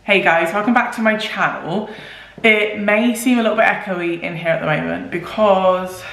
Hey guys, welcome back to my channel. It may seem a little bit echoey in here at the moment because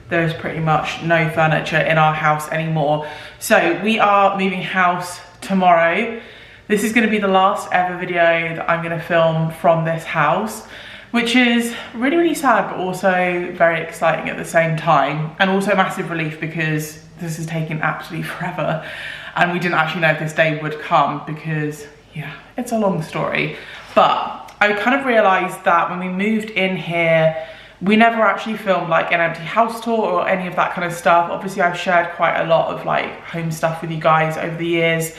there's pretty much no furniture in our house anymore. So we are moving house tomorrow. This is going to be the last ever video that I'm going to film from this house, which is really, really sad, but also very exciting at the same time. And also massive relief because this has taken absolutely forever. And we didn't actually know if this day would come because, yeah, it's a long story. But I kind of realized that when we moved in here, we never actually filmed like an empty house tour or any of that kind of stuff. Obviously I've shared quite a lot of like home stuff with you guys over the years,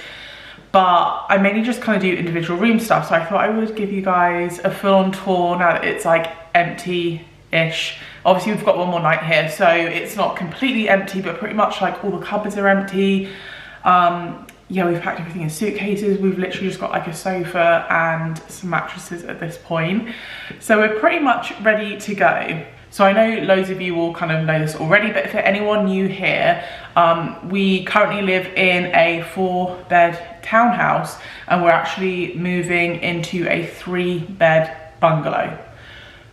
but I mainly just kind of do individual room stuff. So I thought I would give you guys a full-on tour now that it's like empty-ish. Obviously we've got one more night here, so it's not completely empty, but pretty much like all the cupboards are empty. Yeah, we've packed everything in suitcases. We've literally just got like a sofa and some mattresses at this point. So we're pretty much ready to go. So I know loads of you will kind of know this already, but for anyone new here, we currently live in a 4-bed townhouse and we're actually moving into a 3-bed bungalow.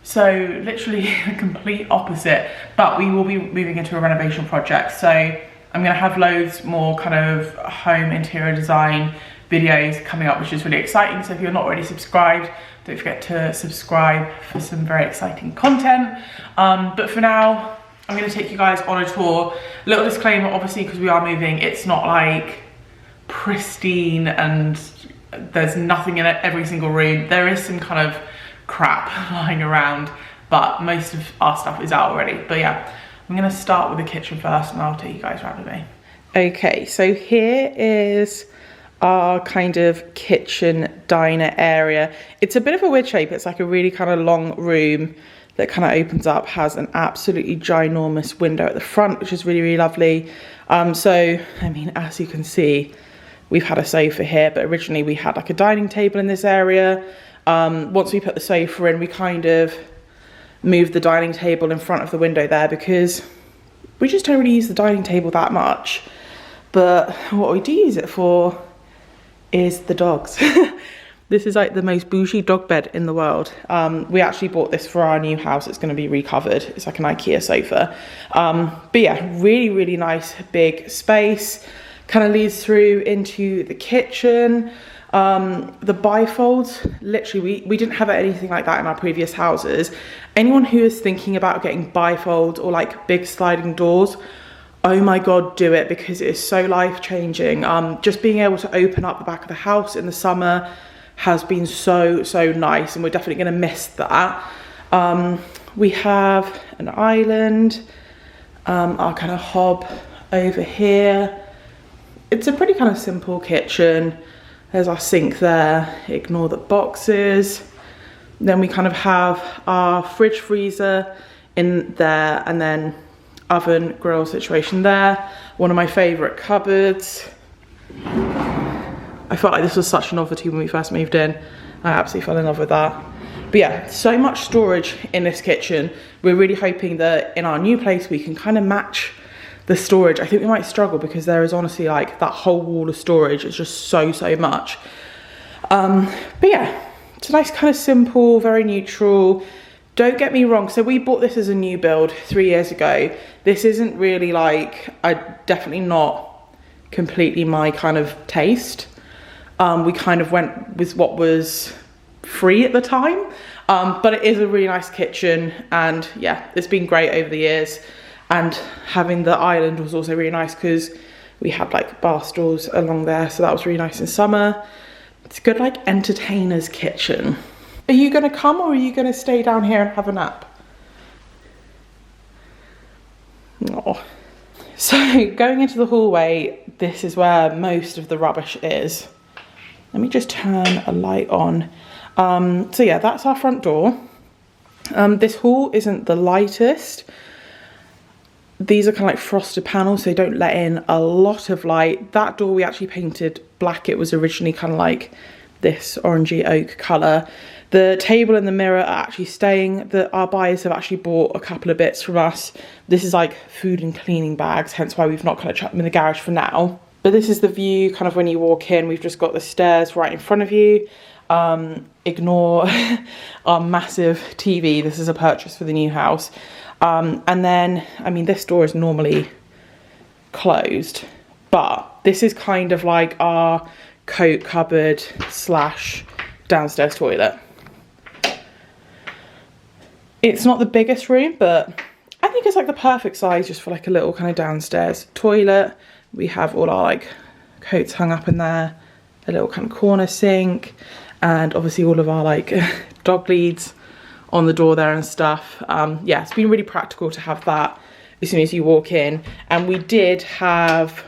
So literally the complete opposite, but we will be moving into a renovation project. So I'm gonna have loads more kind of home interior design videos coming up, which is really exciting. So if you're not already subscribed, don't forget to subscribe for some very exciting content. But for now, I'm gonna take you guys on a tour. Little disclaimer, obviously, because we are moving, it's not like pristine and there's nothing in every single room. There is some kind of crap lying around, but most of our stuff is out already. But yeah, I'm gonna start with the kitchen first and I'll take you guys around with me. Okay, so here is our kind of kitchen diner area. It's a bit of a weird shape. It's like a really kind of long room that kind of opens up, has an absolutely ginormous window at the front, which is really, really lovely. So, I mean, as you can see, we've had a sofa here, but originally we had like a dining table in this area. Once we put the sofa in, we kind of moved the dining table in front of the window there because we just don't really use the dining table that much. But what we do use it for is the dogs. This is like the most bougie dog bed in the world. We actually bought this for our new house. It's going to be recovered. It's like an IKEA sofa. But yeah, really, really nice big space. Kind of leads through into the kitchen. The bifolds, literally we didn't have anything like that in our previous houses. Anyone who is thinking about getting bifolds or like big sliding doors, oh my god, do it, because it is so life-changing. Just being able to open up the back of the house in the summer has been so nice, and we're definitely going to miss that. We have an island, our kind of hob over here. It's a pretty kind of simple kitchen. There's our sink there, ignore the boxes. Then we kind of have our fridge freezer in there, and then oven grill situation there. One of my favorite cupboards. I felt like this was such a novelty when we first moved in. I absolutely fell in love with that. But yeah, so much storage in this kitchen. We're really hoping that in our new place we can kind of match the storage. I think we might struggle because there is honestly like that whole wall of storage. It's just so much. But yeah, it's a nice kind of simple, very neutral. Don't get me wrong, so we bought this as a new build 3 years ago. This isn't really like, definitely not completely my kind of taste. We kind of went with what was free at the time, but it is a really nice kitchen, and yeah, it's been great over the years. And having the island was also really nice because we had like bar stools along there, so that was really nice in summer. It's a good like entertainer's kitchen. Are you gonna come or are you gonna stay down here and have a nap? Oh. So going into the hallway, this is where most of the rubbish is. Let me just turn a light on. So yeah, that's our front door. This hall isn't the lightest. These are kind of like frosted panels, so they don't let in a lot of light. That door we actually painted black. It was originally kind of like this orangey oak colour. The table and the mirror are actually staying. Our buyers have actually bought a couple of bits from us. This is like food and cleaning bags, hence why we've not kind of chucked them in the garage for now. But this is the view kind of when you walk in. We've just got the stairs right in front of you. Ignore our massive TV. This is a purchase for the new house. And then, I mean, this door is normally closed, but this is kind of like our coat cupboard slash downstairs toilet. It's not the biggest room, but I think it's like the perfect size just for like a little kind of downstairs toilet. We have all our like coats hung up in there, a little kind of corner sink, and obviously all of our like dog leads on the door there and stuff. Yeah, it's been really practical to have that as soon as you walk in. And we did have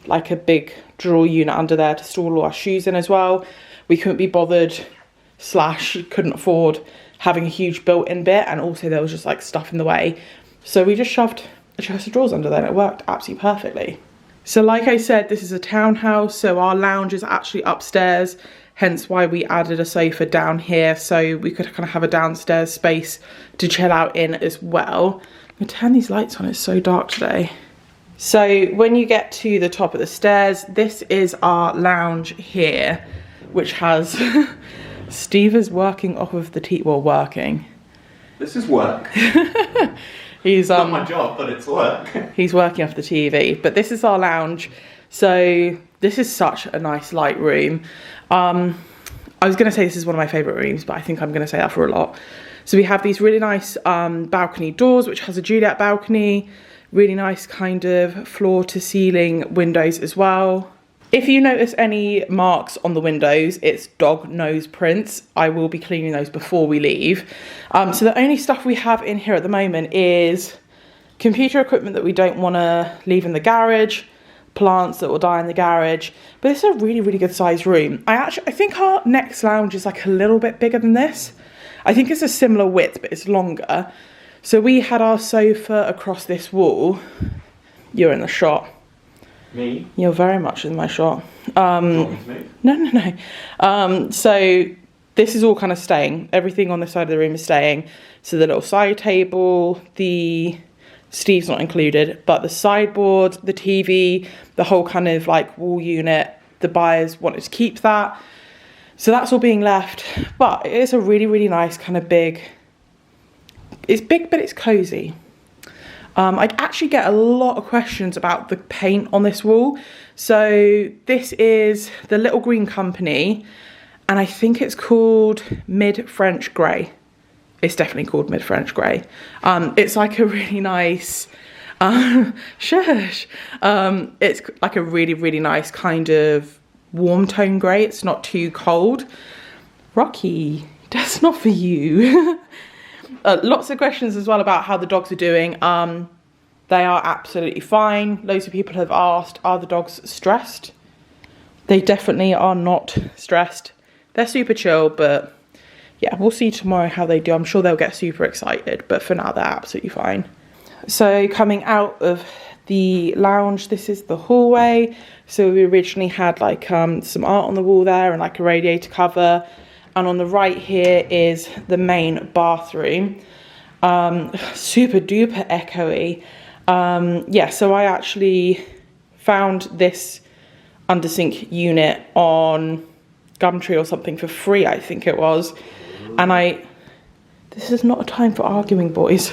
like a big drawer unit under there to store all our shoes in as well. We couldn't be bothered slash couldn't afford having a huge built-in bit, and also there was just like stuff in the way. So we just shoved a chest of drawers under there and it worked absolutely perfectly. So like I said, this is a townhouse, so our lounge is actually upstairs, hence why we added a sofa down here so we could kind of have a downstairs space to chill out in as well. I'm gonna turn these lights on, it's so dark today. So when you get to the top of the stairs, this is our lounge here, which has Steve is working off of the TV, well, working. This is work. He's not my job, but it's work. He's working off the TV, but this is our lounge. So this is such a nice light room. I was gonna say this is one of my favorite rooms, but I think I'm gonna say that for a lot. So we have these really nice balcony doors, which has a Juliet balcony, really nice kind of floor to ceiling windows as well. If you notice any marks on the windows, it's dog nose prints. I will be cleaning those before we leave. So the only stuff we have in here at the moment is computer equipment that we don't want to leave in the garage, plants that will die in the garage. But it's a really, really good sized room. I think our next lounge is like a little bit bigger than this. I think it's a similar width, but it's longer. So we had our sofa across this wall. You're in the shot. Me? You're very much in my shot. No. So this is all kind of staying. Everything on this side of the room is staying. So the little side table, Steve's not included, but the sideboard, the TV, the whole kind of like wall unit, the buyers wanted to keep that. So that's all being left. But it is a really, really nice kind of big, it's big, but it's cozy. I actually get a lot of questions about the paint on this wall. So this is the Little Green Company, and I think it's called Mid-French Grey. It's definitely called Mid-French Grey. It's like a really nice, it's like a really, really nice kind of warm tone grey. It's not too cold. Rocky, that's not for you. Lots of questions as well about how the dogs are doing. They are absolutely fine. Loads of people have asked, are the dogs stressed? They definitely are not stressed. They're super chill, but yeah, we'll see tomorrow how they do. I'm sure they'll get super excited, but for now they're absolutely fine. So coming out of the lounge, this is the hallway. So we originally had like some art on the wall there and like a radiator cover. And on the right here is the main bathroom. Super duper echoey. Yeah, so I actually found this under sink unit on Gumtree or something for free, I think it was. And this is not a time for arguing, boys.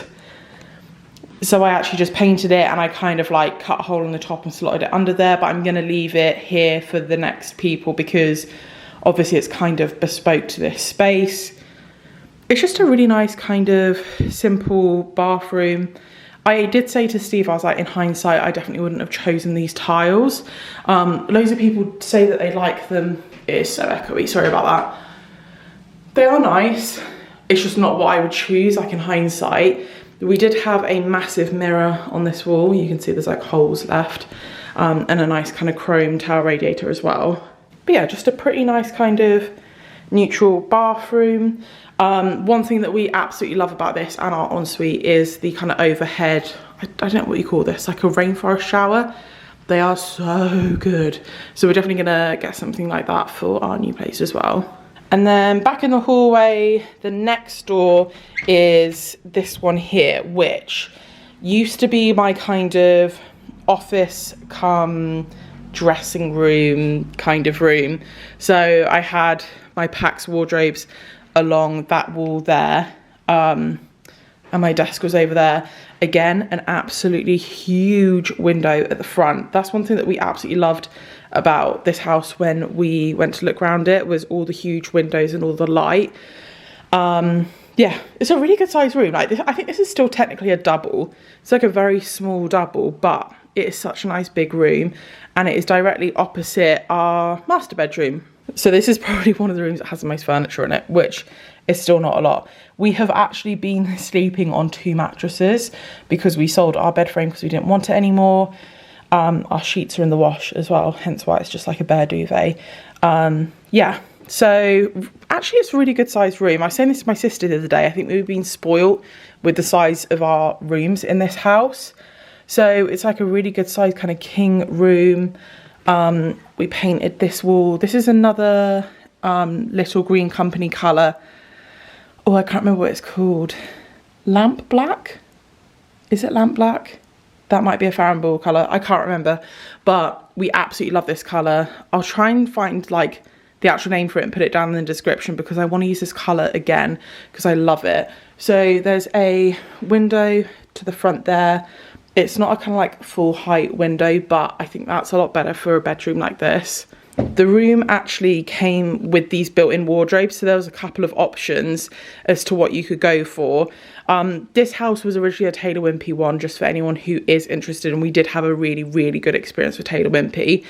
So I actually just painted it and I kind of like cut a hole in the top and slotted it under there, but I'm gonna leave it here for the next people because obviously it's kind of bespoke to this space. It's just a really nice kind of simple bathroom. I did say to Steve, I was like, in hindsight, I definitely wouldn't have chosen these tiles. Loads of people say that they like them. It is so echoey, sorry about that. They are nice. It's just not what I would choose, like in hindsight. We did have a massive mirror on this wall. You can see there's like holes left and a nice kind of chrome towel radiator as well. But yeah, just a pretty nice kind of neutral bathroom. One thing that we absolutely love about this and our ensuite is the kind of overhead, I don't know what you call this, like a rainforest shower. They are so good. So we're definitely gonna get something like that for our new place as well. And then back in the hallway, the next door is this one here, which used to be my kind of office come dressing room kind of room. So I had my Pax wardrobes along that wall there. And my desk was over there. Again, an absolutely huge window at the front. That's one thing that we absolutely loved about this house when we went to look around it, was all the huge windows and all the light. Yeah, it's a really good sized room. Like this, I think this is still technically a double. It's like a very small double, but it is such a nice big room, and it is directly opposite our master bedroom. So this is probably one of the rooms that has the most furniture in it, which is still not a lot. We have actually been sleeping on 2 mattresses because we sold our bed frame because we didn't want it anymore. Our sheets are in the wash as well, hence why it's just like a bare duvet. Yeah, so actually it's a really good sized room. I was saying this to my sister the other day. I think we've been spoilt with the size of our rooms in this house. So it's like a really good size kind of king room. We painted this wall. This is another little green company colour. Oh, I can't remember what it's called. Lamp black? Is it lamp black? That might be a 𝘭𝘪𝘯 colour. I can't remember. But we absolutely love this colour. I'll try and find like the actual name for it and put it down in the description because I want to use this colour again because I love it. So there's a window to the front there. It's not a kind of like full height window, but I think that's a lot better for a bedroom like this. The room actually came with these built-in wardrobes, so there was a couple of options as to what you could go for. This house was originally a 𝘮𝘰𝘮𝘦 one, just for anyone who is interested, and we did have a really, really good experience with 𝘮𝘮𝘦.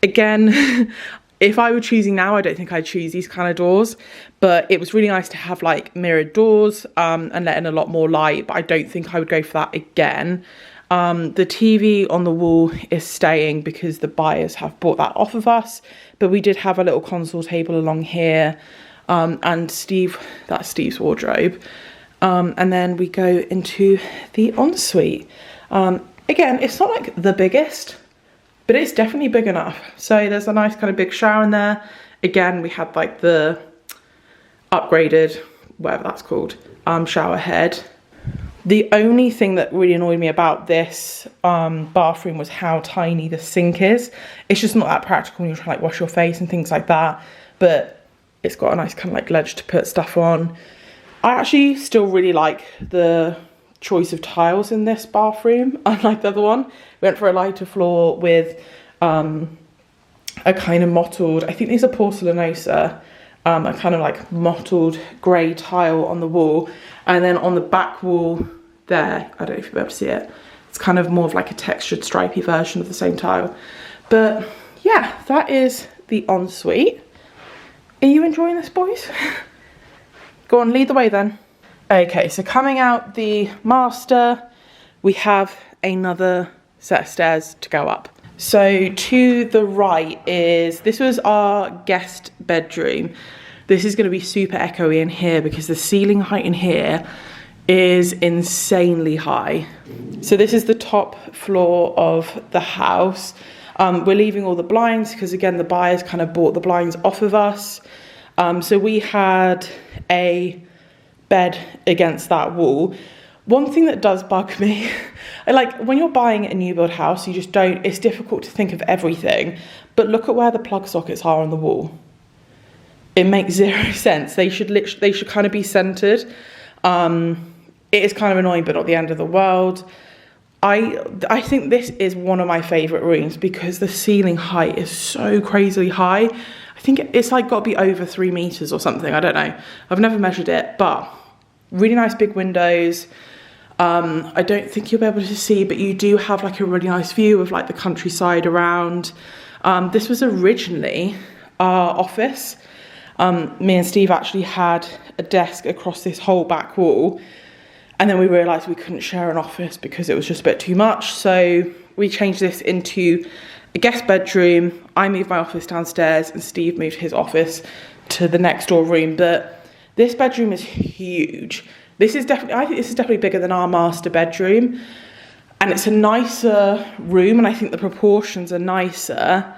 Again, if I were choosing now, I don't think I'd choose these kind of doors, but it was really nice to have like mirrored doors and let in a lot more light, but I don't think I would go for that again. The TV on the wall is staying because the buyers have bought that off of us, but we did have a little console table along here, and that's Steve's wardrobe. And then we go into the ensuite. Again, it's not like the biggest, but it's definitely big enough. So there's a nice kind of big shower in there. Again, we had like the upgraded, whatever that's called, shower head. The only thing that really annoyed me about this bathroom was how tiny the sink is. It's just not that practical when you're trying to like wash your face and things like that. But it's got a nice kind of like ledge to put stuff on. I actually still really like the choice of tiles in this bathroom, unlike the other one. We went for a lighter floor with a kind of mottled, I think these are porcelanosa, a kind of like mottled grey tile on the wall. And then on the back wall there, I don't know if you'll be able to see it, it's kind of more of like a textured stripy version of the same tile. But yeah, that is the ensuite. Are you enjoying this, boys? Go on, lead the way then. Okay, so coming out the master, we have another set of stairs to go up. So to the right this was our guest bedroom. This is going to be super echoey in here because the ceiling height in here is insanely high. So this is the top floor of the house. We're leaving all the blinds because again, the buyers kind of bought the blinds off of us. So we had a bed against that wall. One thing that does bug me, like when you're buying a new build house, you just don't, it's difficult to think of everything, but look at where the plug sockets are on the wall. It makes zero sense. They should kind of be centered. It is kind of annoying, but not the end of the world. I think this is one of my favorite rooms because the ceiling height is so crazily high. I think it's like got to be over 3 meters or something. I don't know. I've never measured it, but really nice big windows. I don't think you'll be able to see, but you do have like a really nice view of like the countryside around. This was originally our office. Me and Steve actually had a desk across this whole back wall, and then we realised we couldn't share an office because it was just a bit too much. So we changed this into a guest bedroom. I moved my office downstairs and Steve moved his office to the next door room. But this bedroom is huge. I think this is definitely bigger than our master bedroom, and it's a nicer room, and I think the proportions are nicer,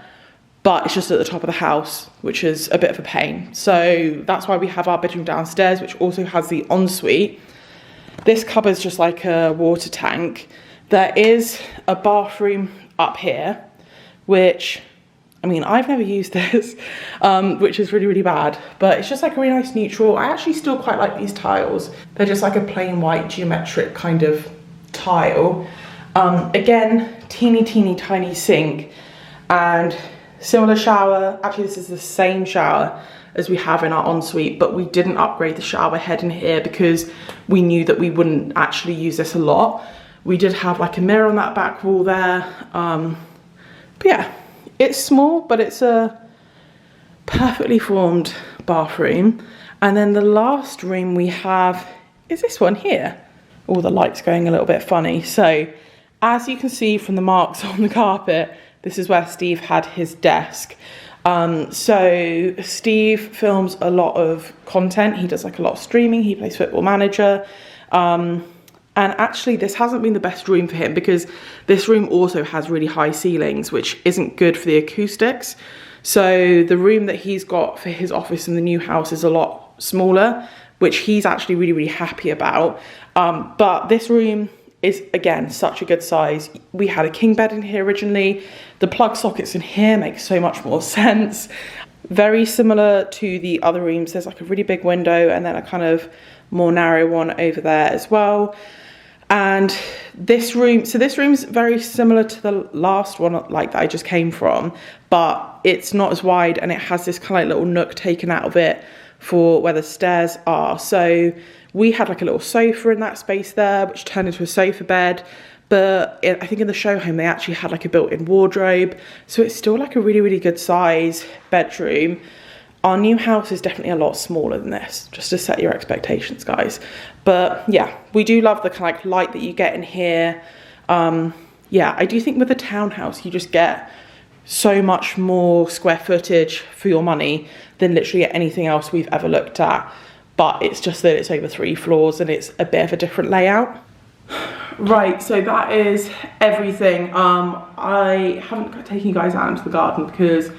but it's just at the top of the house, which is a bit of a pain. So that's why we have our bedroom downstairs, which also has the ensuite. This cupboard's just like a water tank. There is a bathroom up here, which I mean, I've never used this, which is really, really bad, but it's just like a really nice neutral. I actually still quite like these tiles. They're just like a plain white geometric kind of tile. Again, teeny tiny sink and similar shower. Actually, this is the same shower as we have in our ensuite, but we didn't upgrade the shower head in here because we knew that we wouldn't actually use this a lot. We did have like a mirror on that back wall there. But yeah, it's small, but it's a perfectly formed bathroom. And then the last room we have is this one here. Oh, the light's going a little bit funny. So as you can see from the marks on the carpet, this is where Steve had his desk. So Steve films a lot of content. He does like a lot of streaming. He plays Football Manager. And actually this hasn't been the best room for him because this room also has really high ceilings, which isn't good for the acoustics. So the room that he's got for his office in the new house is a lot smaller, which he's actually really, really happy about. But this room is, again, such a good size. We had a king bed in here originally. The plug sockets in here make so much more sense. Very similar to the other rooms. There's like a really big window and then a kind of more narrow one over there as well. And this room, so this room's very similar to the last one like that I just came from, but it's not as wide and it has this kind of like little nook taken out of it for where the stairs are. So we had like a little sofa in that space there, which turned into a sofa bed. But I think in the show home, they actually had like a built-in wardrobe. So it's still like a really, really good size bedroom. Our new house is definitely a lot smaller than this, just to set your expectations, guys. But yeah, we do love the kind of like light that you get in here. Yeah, I do think with a townhouse, you just get so much more square footage for your money than literally anything else we've ever looked at. But it's just that it's over 3 floors and it's a bit of a different layout. Right, so that is everything. I haven't taken you guys out into the garden because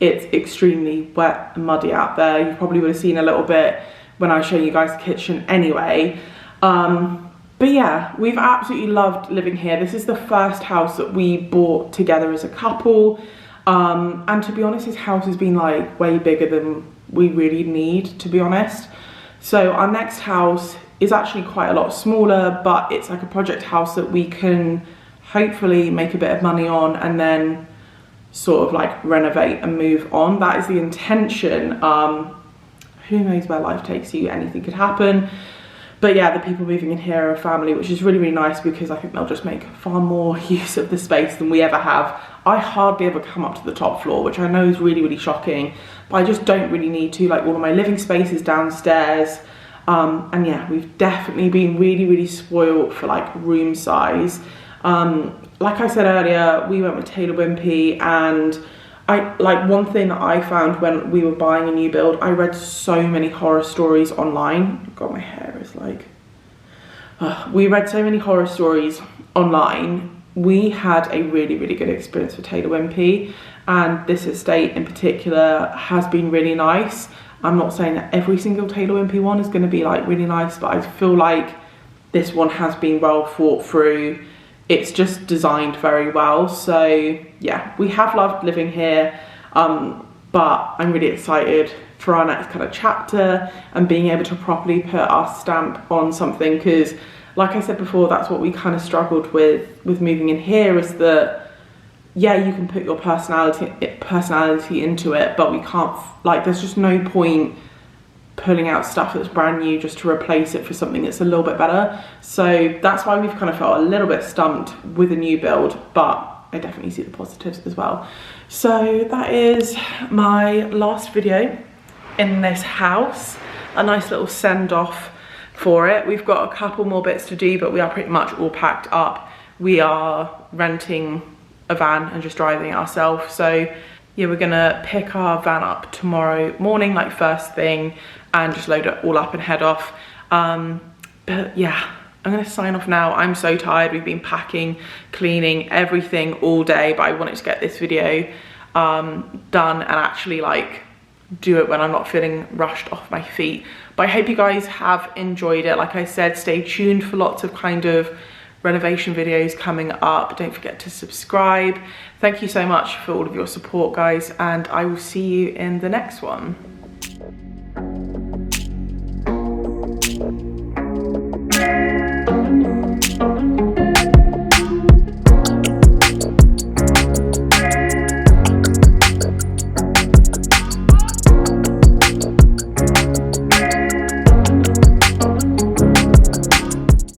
it's extremely wet and muddy out there. You probably would have seen a little bit when I was showing you guys the kitchen anyway. But yeah, we've absolutely loved living here. This is the first house that we bought together as a couple. And to be honest, this house has been like way bigger than we really need, to be honest. So our next house is actually quite a lot smaller, but it's like a project house that we can hopefully make a bit of money on and then sort of like renovate and move on. That is the intention. Who knows where life takes you, anything could happen. But yeah, the people moving in here are a family, which is really, really nice because I think they'll just make far more use of the space than we ever have. I hardly ever come up to the top floor, which I know is really, really shocking, but I just don't really need to. Like all of my living space is downstairs. And yeah, we've definitely been really, really spoiled for like room size. Like I said earlier, we went with 𝘮𝘮𝘮𝘮𝘮, and one thing that I found when we were buying a new build, I read so many horror stories online. God, my hair is like, we read so many horror stories online. We had a really, really good experience with 𝘮𝘮𝘮𝘮, and this estate in particular has been really nice. I'm not saying that every single 𝘮𝘮𝘮𝘮 one is going to be like really nice, but I feel like this one has been well thought through. It's just designed very well. So yeah, we have loved living here, but I'm really excited for our next kind of chapter and being able to properly put our stamp on something, because like I said before, that's what we kind of struggled with moving in here, is that yeah, you can put your personality into it, but we can't, like, there's just no point pulling out stuff that's brand new just to replace it for something that's a little bit better. So that's why we've kind of felt a little bit stumped with a new build, but I definitely see the positives as well. So that is my last video in this house, a nice little send off for it. We've got a couple more bits to do, but we are pretty much all packed up. We are renting a van and just driving it ourselves. So yeah, we're gonna pick our van up tomorrow morning, like first thing, and just load it all up and head off. But yeah, I'm gonna sign off now. I'm so tired. We've been packing, cleaning, everything all day, but I wanted to get this video done and actually like do it when I'm not feeling rushed off my feet. But I hope you guys have enjoyed it. Like I said, stay tuned for lots of kind of renovation videos coming up. Don't forget to subscribe. Thank you so much for all of your support, guys, and I will see you in the next one.